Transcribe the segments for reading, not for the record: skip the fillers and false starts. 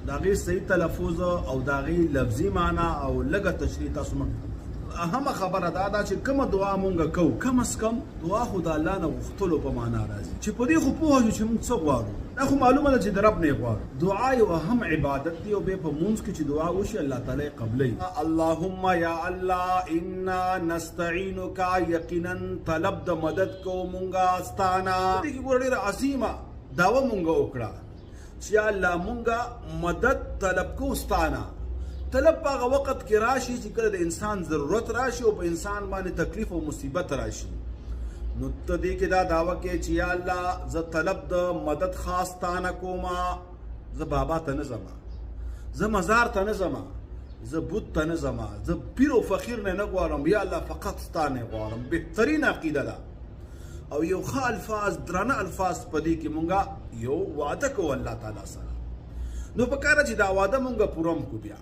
داغي صحیح تلفظ او داغي لفظي معنا او لګه تشریح تاسو اهم خبره دا چې کوم دعا مونږ کوو کم از کم دعا خدای الله نه غوښتلو په معنا راځي چې په دې خو پوه چې مونږ څه غواړو دا خو معلومه ده چې د رب نه غواړو دعا یو اهم عبادت دی او به په مونږ کې چې دعا وشي الله تعالی قبلې اللهم یا الله انا نستعينك یقینا طلب د مدد کو مونږه استانا دې ګورې عظیمه داوا مونږ وکړه چې الله مونږه مدد طلب کو استانا طلب هغه وخت کې راشي چې کله د انسان ضرورت راشي او په انسان باندې تکلیف او مصیبت راشي نو ته دې کې دا داوا کې چې یا الله زه طلب د مدد خاص تانه کوما زه بابا ته نه ځم زه مزار ته نه ځم زه بت ته نه ځم زه پیر او فقیر نه غواړم یا الله فقط ستانه غواړم بهترین عقیده ده او یو ښه الفاظ درانه الفاظ په دې کې مونږه یو وعده کوو الله تعالی سره نو په کار چې دا وعده مونږه پوره کو بیا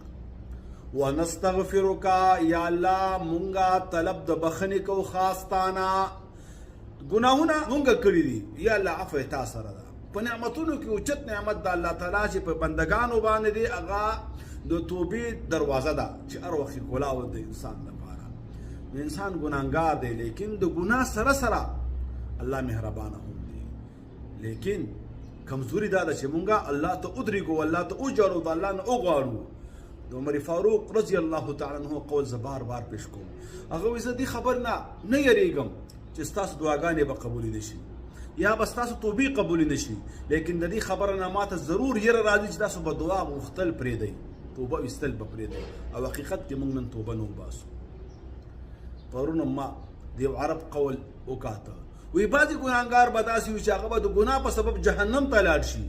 ونستغفرک یا الله مونږه طلب د بخنه کو خاص تانا ګناهونه مونږه کړی دي یا الله عفو تا سره ده په نعمتونو کې اوچت نعمت د الله تعالی چې په بندگانو باندې دی هغه د توبې دروازه ده چې هر وخت کولاو د انسان لپاره انسان ګناهګار دی لیکن د ګناه سره سره الله مهربانه هم دی لیکن کمزوري دا ده چې مونږه الله ته ادریګو الله ته اوجړو د الله نه اوغواړو د عمر فاروق رضی الله تعالی عنہ قول ز بار بار پیش کوم هغه وې زه دې خبر نه یریږم چې ستاسو دعاګانې به قبول نشي یا به ستاسو توبې قبول نشي لیکن د دې خبره نه ماته ضرور یره راځي چې تاسو به دعا غوښتل پرې دی توبه وستل به پرې دی او حقیقت کې موږ نن توبه نو باسو پرونه ما د عرب قول وکاته وی بعضی ګناهګار به داسې وي چې هغه به د ګناه په سبب جهنم ته لاړ شي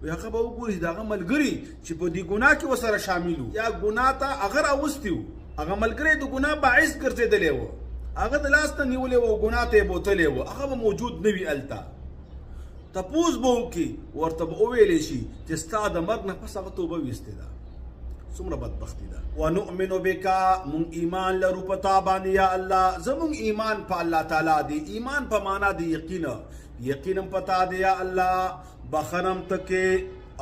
وی هغه به وګوري دغه ملګری چې په دې ګناه کې وسره شامل وو یا ګناه ته هغه راوستي وو هغه ملګری د ګناه باعث ګرځېدلی وو هغه د لاس نه نیولې وو ګناه ته بوتلې وو هغه به موجود نه وي هلته تپوس به وکړي ورته به وویلی شي چې ستا د مرګ نه پس هغه توبه ویستې ده څومره بدبختي ده ونؤمن بک مونږ ایمان لرو په تا باندې یا الله زمونږ ایمان په الله تعالی دی ایمان په معنا دی یقینا پتا دی یا الله بخنم تکې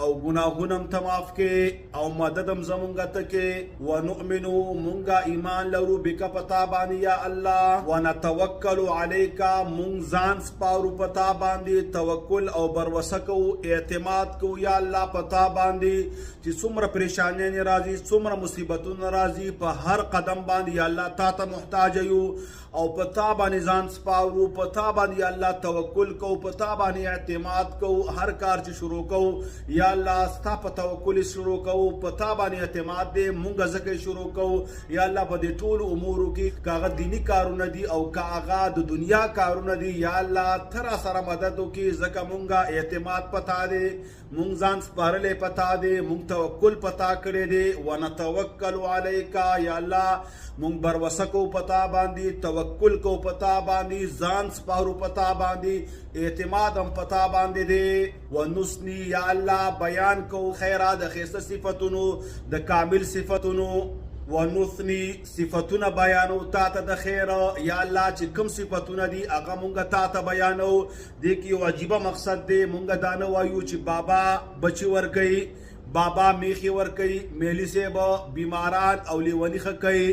او گناهونم تماف کې او مددم زمونږه تکې ونؤمن مونږه ایمان لرو بک پتا باندې یا الله ونتوکل علیک مونږ ځان سپارو پتا باندې توکل او بروسه کو اعتماد کو یا الله پتا باندې چې څومره پریشانیاں راځي څومره مصیبتونه راځي په هر قدم باندې یا الله تا ته محتاج یو او پتا باندې ځان سپارو پتا باندې الله توکل کو پتا باندې اعتماد کو هر کار چې شروع کو یا الله ستا په توکل شروع کو پتا باندې اعتماد دې مونږه زکه شروع کو یا الله په دې ټول امورو کې کاغه دینی کارونه دي او کاغه د دنیا کارونه دي یا الله تر سره مدد وکي زکه مونږه اعتماد پتا دې مونږ ځان سپارلې پتا دې مونږ توکل پتا کړې دې ونتوکل علیک یا الله مونږ بروسه کو پتا باندې توکل کو پتا باندې ځان سپارو پتا باندې اعتماد هم پتا باندې دی ونسنی یا الله بیان کو خیرات د خیسته صفاتونو د کامل صفاتونو ونثنی صفاتونه بیانو تا ته د خیر یا الله چې کوم صفاتونه دي هغه مونږه تا ته بیانو د کی واجبہ مقصد دی مونږه دانه وایو چې بابا بچی ورګي بابا میخي ورګي میلی سے بیماران او لیونی خکئی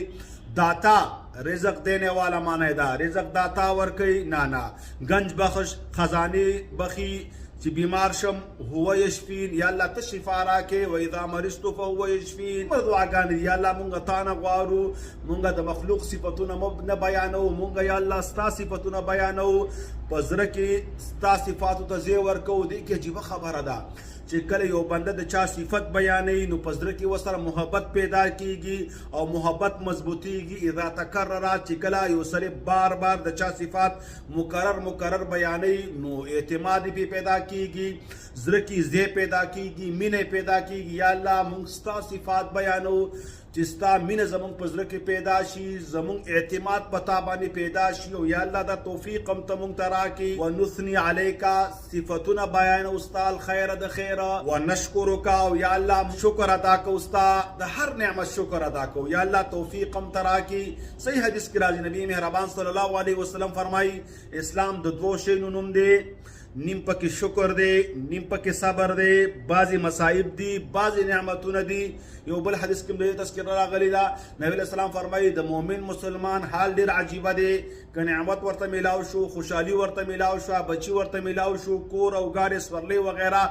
داتا رزق دینے والا معنی دا رزق داتا ورکی نانا گنج بخش خزانی بخی چې بیمار شم هو یشفین یا الله ته شفا راکې و اذا مرضت فهو یشفین دعاګانې یا الله مونږ تا نه غواړو مونږ د مخلوق صفاتونه نه بیانو مونږ یا الله ستا صفاتونه بیانو په زړه کې ستا صفاتو ته ځای ورکو دې کې عجیبه خبره ده چې کله یو بنده د چا صفت بیانوي نو په زړه کې ورسره محبت پیدا کیږي او محبت مضبوطیږي اذا تکرر چې کله یو سړی بار بار د چا صفات مکرر بیانوي نو اعتماد به پیدا کیږي زړه کې ځای پیدا کیږي مینه پیدا کیږي یا الله موږ ستا صفات بیانو چې ستا مینه زمونږ په زړه کې پیدا شي زمونږ اعتماد پتا باندې پیدا شي او یا الله دا توفیق هم ته مونږ ته راکړي ونثني علیک صفاتونه بیانو ستا الخیر د خیر ونشکرک او یا الله شکر ادا کو ستا د هر نعمت شکر ادا کو یا الله توفیق هم ته راکړي صحیح حدیث کې راځي نبی مهربان صلی الله علیه وسلم فرمایي اسلام د دوه شیانو نوم دی نیم پکې شکر دی، نیم پکې صبر دی، بعضې مصائب دي، بعضې نعمتونه دي. یو بل حدیث کې د تذکره راغلی ده، نبی علیه السلام فرمایي د مؤمن مسلمان حال ډېر عجیبه دی. که نعمت ورته میلاو شو، خوشحالي ورته میلاو شو، بچي ورته میلاو شو، کور او ګاډي سورلۍ وغیره،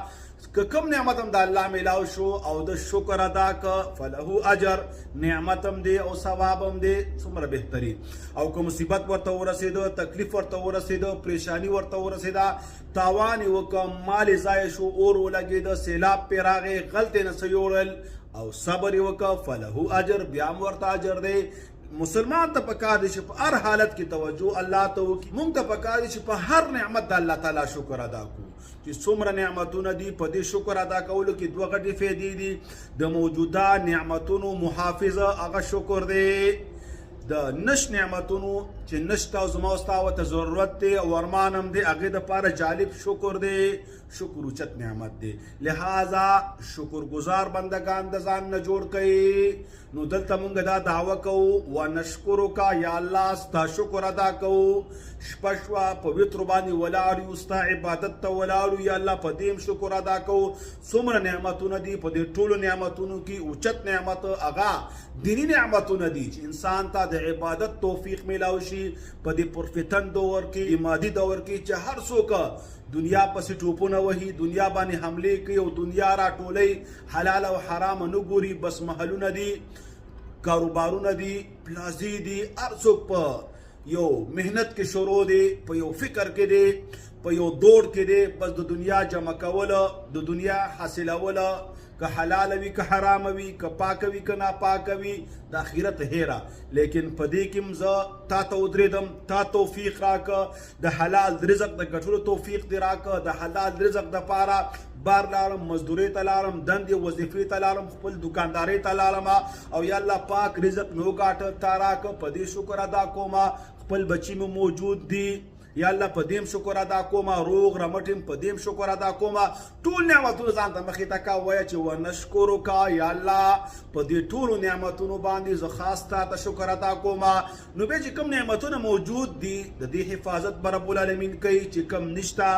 که کم نعمت هم د الله میلاو شو او د شکر ادا که فله اجر، نعمت هم دی او ثواب هم دی، څومره بهتري. او که مصیبت ورته ورسېده، تکلیف ورته ورسېده، پریشانی ورته ورسېده، تاوان یې وکړه، مال یې ضایع شو، اور ولګېده، سیلاب پرې راغی، غلطې نه څه یوړل او صبر یې وکړه، فله اجر، بیا هم ورته اجر دی. مسلمان ته پکار دی چې په هر حالت کې توجه الله ته وکړي. موږ ته پکار دی چې په هر نعمت د الله تعالی شکر ادا کړو. چې څومره نعمتونه دي، په دې شکر ادا کولو کې دوه غټې فایدې دي. د موجوده نعمتونو محافظه هغه شکر دی. د نش نعمتونو چې نشته او زما ستا ورته ضرورت دی او ارمان هم دی، هغې دپاره جالب شکر دی. شکر اوچت نعمت دی، لہذا شکر گزار بندگان د ځان نه جوړ کړئ. نو دلته مونږ دا دعوه کوو ونشکرک یا الله، ستا شکر ادا کوو. شپه شوه په وترو باندې ولاړ یو، ستا عبادت ته ولاړ یو، یا الله په دې هم شکر ادا کوو. څومره نعمتونه دي، په دې ټولو نعمتونو کې اوچت نعمت هغه دیني نعمتونه دي چې انسان ته د عبادت توفیق میلاو شي. په دې پرفتن دور کې، مادي دور کې چې هر څوک دنیا پسې ټوپونه وهي، دنیا باندې حملې کوي او دنیا راټولوي، حلال او حرام نه ګوري، بس محلونه دي، کاروبارونه دي، پلازي دي، هر څوک په یو محنت کې شروع دی، په یو فکر کې دی، په یو دوړ کې دی، بس د دنیا جمع کوله، د دنیا حاصلوله، که حلال وي که حرام وي، که پاک وي که ناپاک وي، د آخرت هیره. لیکن په دې کې زه تا ته ودرېدم، تا توفیق راکه، د حلال رزق د ګټلو توفیق دې راکه، د حلال رزق دپاره بار لاړم، مزدورۍ ته لاړم، دندې وظیفې ته لاړم، خپل دکاندارۍ ته لاړم، او یا الله پاک رزق مې وګاټه، تا راکه، په دې شکر ادا کوم. خپل بچي مې موجود دي، یا الله په دې شکر ادا کوم، روغ رمټ یم په دې شکر ادا کوم. ټول نعمتونه ځان ته مخې ته کا وایه چې ونشکرک یا الله، په دې ټولو نعمتونو باندې زه خاص تا ته شکر ادا کوم. نو بیا چې کوم نعمتونه موجود دي، د دې حفاظت به رب العالمین کوي. چې کوم نشته،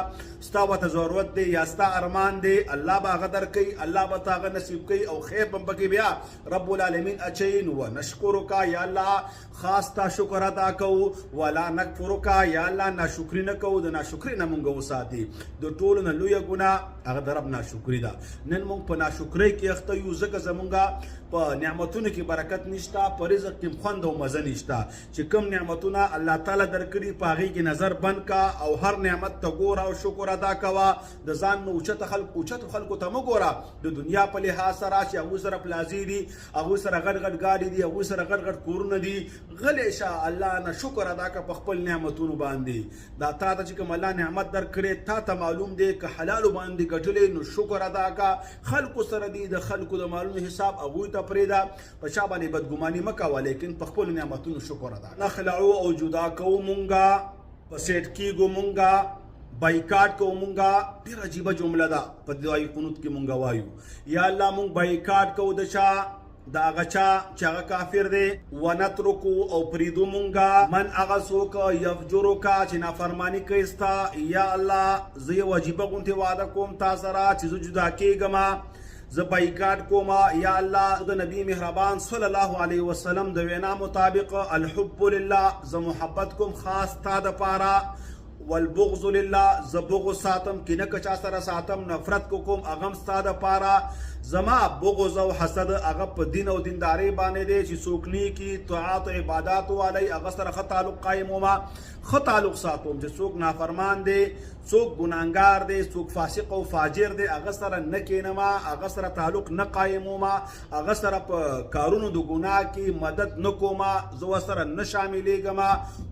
ستا ورته ضرورت دی یا ستا ارمان دی، الله به هغه درکوي، الله به ته هغه نصیب کوي او خیر به پکې بیا رب العالمین اچوي. نو ونشکرک یا الله، خاص تا شکر ادا کوو. ولا نکفرک یا الله، ناشکري نه کوو، د ناشکرۍ نه مونږ وساتي. د ټولو نه لویه ګناه هغه د رب ناشکري ده. نن مونږ په ناشکرۍ کې اخته یو، ځکه زمونږ په نعمتونو کې برکت نشته، په رزق کې خوند او مزه نشته. چې کوم نعمتونه الله تعالی درکړي، په هغې کې نظر بند کا او هر نعمت ته ګوره او شکر ادا کوه. د ځان نه اوچتو خلکو ته مه ګوره، د دنیا په لحاظ سره چې هغوی سره پلازي دي، هغوی سره غټ غټ ګاډي دي، هغوی سره غټ غټ کورونه دي. غلی شه، الله نه شکر ادا کړه په خپل نعمتونو باندې. دا تا ته چې کوم الله نعمت درکړې، تا ته معلوم دی که حلالو باندې ګټلې، نو شکر ادا کړه. خلکو سره دي، د خلکو د مالونو حساب هغوی ته پرېږده، په چا باندې بدګماني مه کوه، لیکن په خپلو نعمتونو شکر ادا کړه. نخلعو او جدا کوو مونږه، په سیټ کېږو مونږه، بایکاټ کوو مونږه. ډېر عجیبه جمله ده، په دعایي قنوت کې مونږ وایو یا الله مونږ بایکاټ کوو د چا، د هغه چا چې هغه کافر دی. ونترکو او پریدو مونږه من هغه څوک یفجرک چې نافرماني کوي ستا. یا الله زه یو عجیبه غوندې وعده کوم تا سره چې زه جدا کېږم، زه بایکاټ کوم. یا الله د نبی مهربان صلی الله علیه وسلم د وینا مطابق الحب لله، زه محبت کوم خاص تا دپاره. والبغض لله، زه بغض ساتم، کینه که چا سره ساتم، نفرت کوم، هغه هم ستا دپاره. زما بغض او حسد هغه په دین او دیندارۍ باندې دی چې څوک نیکي طاعات او عبادات والی، هغه سره ښه تعلق قایمومه، ښه تعلق ساتوم. چې څوک نافرمان دی، څوک ګناهګار دی، څوک فاسق او فاجر دی، هغه سره نه کینمه، هغه سره تعلق نه قایمومه، هغه سره په کارونو د ګناه کې مدد نه کومه، زه ورسره نه شاملېږم.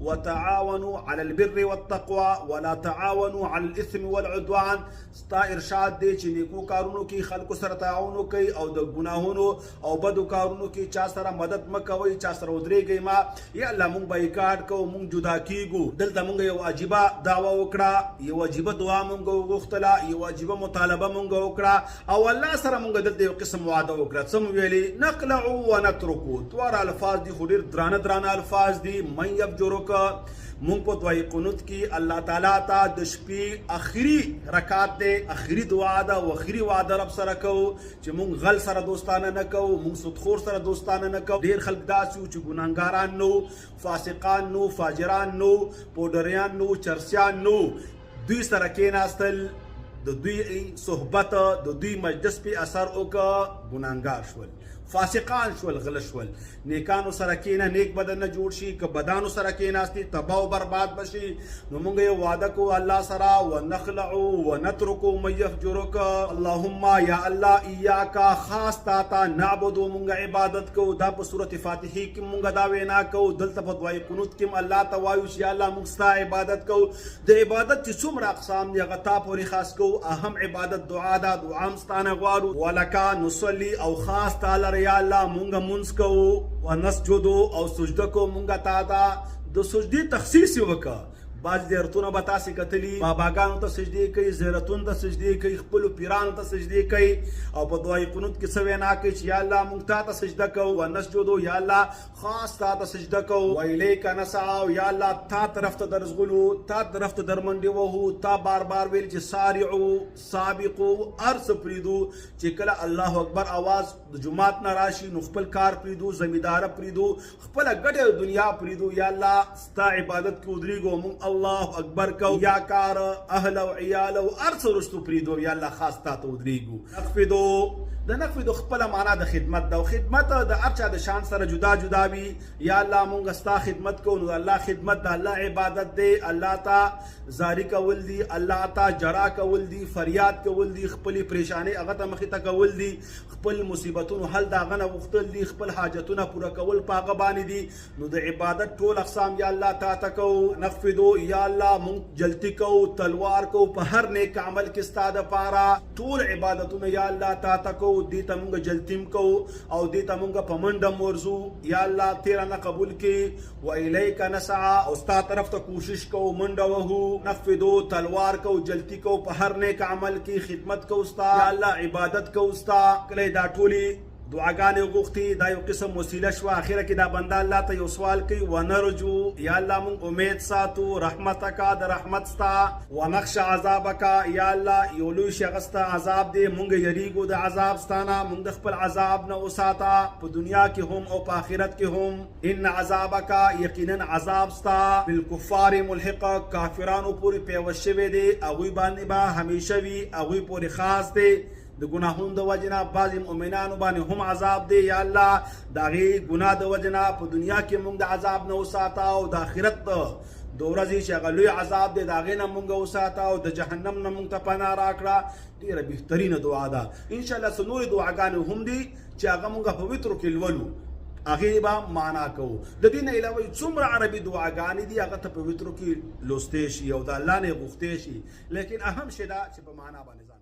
وتعاونوا على البر والتقوى ولا تعاونوا على الاثم والعدوان. ستا ارشاد دی چې نیکو کارونو کې خلکو سره تعاون وکړئ او د ګناهونو او بدو کارونو کې چا سره مدد مه کوئ، چا سره ودرېږئ ما. یا الله مونږ بایکاټ کوو، مونږ جدا کېږو. دلته مونږ یو عجیبه دعوه وکړه، یو عجیبه دعا مونږ وغوښتله، یو عجیبه مطالبه مونږ وکړه، او الله سره مونږ دلته یو قسم وعده وکړه. څه مو ویلي؟ نقلعو ونترکو. دواړه الفاظ دي خو ډېر درانه الفاظ دي. من یفجرک، مونږ په دعای قنوت کې الله تعالی ته د شپې اخري رکعت دی، اخري دعا ده او اخري وعده رب سره کوو چې مونږ غل سره دوستانه نه کوو، مونږ سودخور سره دوستانه نه کوو. ډیر خلک داسې وو چې ګناهګاران نو، فاسقان نو، فاجران نو، پوډریان نو، چرسیان نو، دوی سره کېناستل، د دوی صحبت د دوی مجلس په اثر وکړه، ګناهګار شول، فاسقان شول، غل شول. نیکانو سره کېنه نیک بدن نه جوړ شي، که بدانو سره کېناستي تباہ او برباد بشي. نو موږ یو وعده کوو الله سره، ونخلع ونترک من یفجرک. اللهم یا الله ایاک خاص تا ته نعبد، موږ عبادت کوو. دا په سورۃ فاتحه کې موږ دا وینا کوو. دلته په دعای قنوت کې الله ته وایو چې یا الله موږ ستا عبادت کوو. د عبادت چې څومره اقسام دي هغه تا پورې خاص کوو. اهم عبادت دعا ده، دعا هم ستانه غواړو. ولکا نصلي او خاص تعالی یا الله مونږ مونږ کوو، ونسجدو او سجده کوو مونږ تا ته. د سجدي تخصیص وکړه. بعض زیارتونه به تاسې کتلي باباګانو ته سجدې کوي، زیارتونو ته سجدې کوي، خپلو پیرانو ته سجدې کوي، او په دعای قنوت کې څه وینا کوي چې یا الله مونږ تا ته سجده کوو. ونسجدو یا الله خاص تا ته سجده کوو. ویلیک نسعی یا الله تا طرف ته درځغلو، تا طرف ته درمنډې وهو. تا بار بار ویل چې سارعو، سابقو، هر څه پرېږدو. چې کله الله اکبر اواز د جومات نه راشي نو خپل کار پرېږدو، زمینداره پرېږدو، خپله ګټه دنیا پرېږدو. یا الله ستا عبادت کې ودرېږو، مونږ الله اکبر کو، یا کار اهل او عیال او ارث رستو پریدو. یا الله خاص تا ته ودرېږو. نقفدو د نقفدو خپله معنا د خدمت ده، او خدمت د هر چا د شان سره جدا جدا وي. یا الله مونږ ستا خدمت کوو. نو الله خدمت د الله عبادت دی. الله ته زاری کول دي، الله ته جرا کول دي، فریاد کول دي، خپلې پریشانۍ هغه ته مخې ته کول دي، خپل مصیبتونو حل د هغه نه غوښتل دي، خپل حاجتونه پوره کول په هغه باندې دي. نو د عبادت ټول اقسام یا الله تا ته کوو. نقفدو یا الله مونږ جلتی کوو، تلوار کوو په هر نیک عمل کې ستا دپاره. ټول عبادتونه یا الله تا ته کوو. دې ته مونږ جلتیم کوو او دې ته مونږ په منډه ورځو. یا الله تیره نه قبول کړي. وإلیک نسعی او ستا طرف ته کوشش کوو، منډه وهو. نقفدو تلوار کوو، جلتی کوو په هر نیک عمل کې، خدمت کوو ستا. یا الله عبادت کوو ستا. کله دا ټولې دعاګانې غوښتي، دا یو قسم وسیله شوه. اخره کې دا بنده الله ته یو سوال کوي، ونرجو یا الله مونږ امید ساتو رحمتکا د رحمت ستا. ونخشى عذابکا یا الله یو لوی شی هغه ستا عذاب دی، مونږ یریږو د عذاب ستانه. مونږ د خپل عذاب نه وساته په دنیا کې هم او په آخرت کې هم. ان عذابکا یقینا عذاب ستا بالکفار ملحقه، کافرانو پورې پیوست شوی دی، هغوی باندې به همیشه وي، هغوی پورې خاص دی. د ګناهونو د وجنه بعضې مؤمنانو باندې هم عذاب دی. یا الله د هغې ګناه د وجنه په دنیا کې مونږ د عذاب نه وساته، او د آخرت د ورځې چې هغه لوی عذاب دی د هغې نه مونږ وساته، او د جهنم نه مونږ ته پناه راکړه. ډېره بهترینه دعا ده. انشاءالله څه نورې دعاګانې هم دي چې هغه مونږ په وترو کې لولو، هغې به معنا کوو. د دې نه علاوه څومره عربي دعاګانې دي هغه ته په وترو کې لوستی شي او د الله نه یې غوښتی شي، لیکن اهم شی دا چې په معنا باندې ځان